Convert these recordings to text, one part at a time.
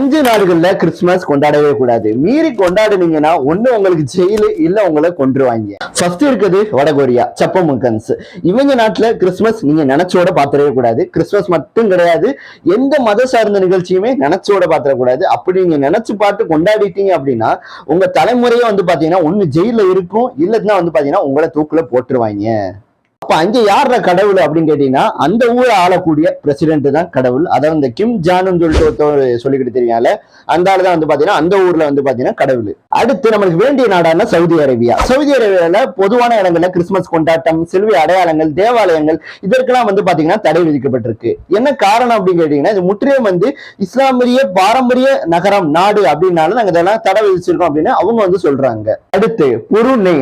5 நாடுகள்ல கிறிஸ்துமஸ் கொண்டாடவே கூடாது. மீறி கொண்டாடுனீங்கன்னா ஒண்ணு உங்களுக்கு ஜெயிலு இல்ல உங்களை கொன்றுவாங்க. ஃபர்ஸ்ட் இருக்குது வடகொரியா, சப்பமுக்கன்ஸ். இவங்க நாட்டுல கிறிஸ்துமஸ் நீங்க நினைச்சோட பாத்திரவே கூடாது. கிறிஸ்துமஸ் மட்டும் கிடையாது, எந்த மத சார்ந்த நிகழ்ச்சியுமே நினைச்சோட பாத்திரக்கூடாது. அப்படி நீங்க நினைச்சு பார்த்து கொண்டாடிட்டீங்க அப்படின்னா உங்க தலைமுறையே பாத்தீங்கன்னா ஒண்ணு ஜெயில இருக்கும், இல்லன்னா பாத்தீங்கன்னா உங்களை தூக்குல போட்டுருவாங்க. அப்ப அங்க யார கடவுள் அப்படின்னு கேட்டீங்கன்னா அந்த ஊரை ஆளக்கூடிய பிரசிடென்ட் தான் கடவுள். அதாவது இந்த கிம் ஜான்னு சொல்லிட்டு சொல்லிக்கிட்டு தெரியால அந்த ஆளு தான் பாத்தீங்கன்னா அந்த ஊர்ல பாத்தீங்கன்னா கடவுள். அடுத்து நம்மளுக்கு வேண்டிய நாடான சவுதி அரேபியா. சவுதி அரேபியால பொதுவான இடங்கள்ல கிறிஸ்துமஸ் கொண்டாட்டம், சிலுவை அடையாளங்கள், தேவாலயங்கள் இதற்கெல்லாம் பாத்தீங்கன்னா தடை விதிக்கப்பட்டிருக்கு. என்ன காரணம் அப்படின்னு கேட்டீங்கன்னா இது முற்றிலும் இஸ்லாமிய பாரம்பரிய நகரம் நாடு அப்படின்னாலும் நாங்க இதெல்லாம் தடை விதிச்சிருக்கோம் அப்படின்னு அவங்க சொல்றாங்க. அடுத்து புருனே,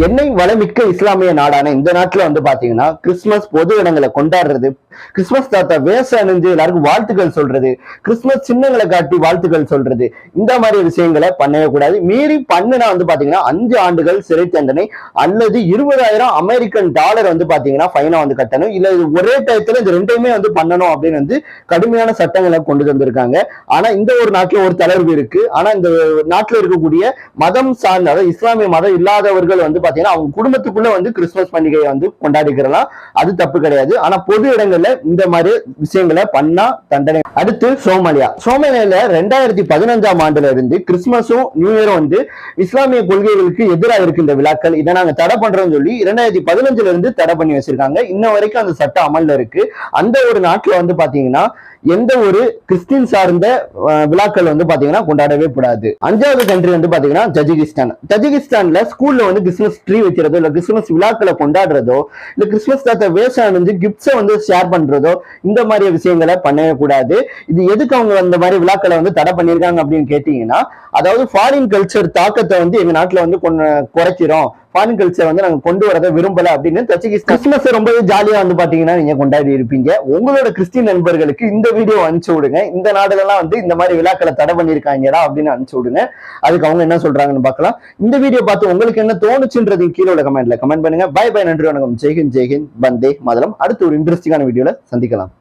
எண்ணெய் வளமிக்க இஸ்லாமிய நாடான இந்த நாட்டுல பாத்தீங்கன்னா கிறிஸ்துமஸ் பொது இடங்களை கொண்டாடுறது, கிறிஸ்துமஸ் தாத்தா வேஷம் அணிஞ்சு எல்லாருக்கும் வாழ்த்துக்கள் சொல்றது, கிறிஸ்துமஸ் சின்னங்களை காட்டி வாழ்த்துக்கள் சொல்றது, இந்த மாதிரி விஷயங்களை பண்ணவே கூடாது. மீறி பண்ணுனா பாத்தீங்கன்னா 5 ஆண்டுகள் சிறை தண்டனை அல்லது 20,000 அமெரிக்கன் டாலர் பாத்தீங்கன்னா ஃபைனா கட்டணும். இல்ல இது ஒரே டயத்துல இந்த ரெண்டையுமே பண்ணணும் அப்படின்னு கடுமையான சட்டங்களை கொண்டு வந்திருக்காங்க. ஆனா இந்த ஒரு நாட்டுல ஒரு தளர்வு இருக்கு. ஆனா இந்த நாட்டுல இருக்கக்கூடிய மதம் சார்ந்த, அதாவது இஸ்லாமிய மதம் இல்லாதவர்கள் பாத்தீங்கன்னா அவங்க குடும்பத்துக்குள்ள கிறிஸ்துமஸ் பண்டிகையை கொண்டாடிக்கிறலாம், அது தப்பு கிடையாது. ஆனா பொது இடங்கள்ல இந்த மாதிரி விஷயங்களை பண்ணா தண்டனை. அடுத்து சோமாலியா. சோமாலியால 2015ஆம் ஆண்டுல இருந்து கிறிஸ்துமஸும் நியூ இயரும் இஸ்லாமிய கொள்கைகளுக்கு எதிராக இருக்கு இந்த விழாக்கள். இதை நாங்க தடை பண்றோம்னு சொல்லி 2015ல இருந்து தடை பண்ணி வச்சிருக்காங்க. இன்ன வரைக்கும் அந்த சட்டம் அமல்ல இருக்கு. அந்த ஒரு நாட்டுல பாத்தீங்கன்னா எந்த ஒரு கிறிஸ்டின் சார்ந்த விழாக்கள் பாத்தீங்கன்னா கொண்டாடவே கூடாது. 5வது கண்ட்ரி பாத்தீங்கன்னா தஜிகிஸ்தான். தஜிகிஸ்தான்ல ஸ்கூல்ல கிறிஸ்துமஸ் ட்ரீ வைக்கிறதோ இல்ல கிறிஸ்துமஸ் விழாக்களை கொண்டாடுறதோ இல்ல கிறிஸ்துமஸ் தாத்தா வேஷம் அணிஞ்சு கிஃப்ட்ஸை ஷேர் பண்றதோ இந்த மாதிரி விஷயங்களை பண்ணவே கூடாது. இது எதுக்கு அவங்க அந்த மாதிரி விழாக்களை தடை பண்ணிருக்காங்க அப்படின்னு கேட்டீங்கன்னா, அதாவது ஃபாரின் கல்ச்சர் தாக்கத்தை எங்க நாட்டுல குறைக்கிறோம், ஃபாரின் கல்ச்சர் நாங்க கொண்டு வரதை விரும்பல அப்படின்னு கிறிஸ்துமஸ் ரொம்பவே ஜாலியா பாத்தீங்கன்னா நீங்க கொண்டாடி இருப்பீங்க. உங்களோட கிறிஸ்டின் நண்பர்களுக்கு இந்த வீடியோ அனுப்பிச்சு விடுங்க. இந்த நாடுலாம் இந்த மாதிரி விழாக்களை தடை பண்ணிருக்காங்கடா அப்படின்னு அனுப்பிச்சு விடுங்க. அதுக்கு அவங்க என்ன சொல்றாங்கன்னு பார்க்கலாம். இந்த வீடியோ பார்த்து உங்களுக்கு என்ன தோணுச்சுன்றது கீழே உள்ள கமெண்ட் பண்ணுங்க. பை பை, நன்றி, வணக்கம், ஜெய்ஹிந்த், வந்தே மாதரம். அடுத்து ஒரு இன்ட்ரெஸ்டிங்கான வீடியோல சந்திக்கலாம்.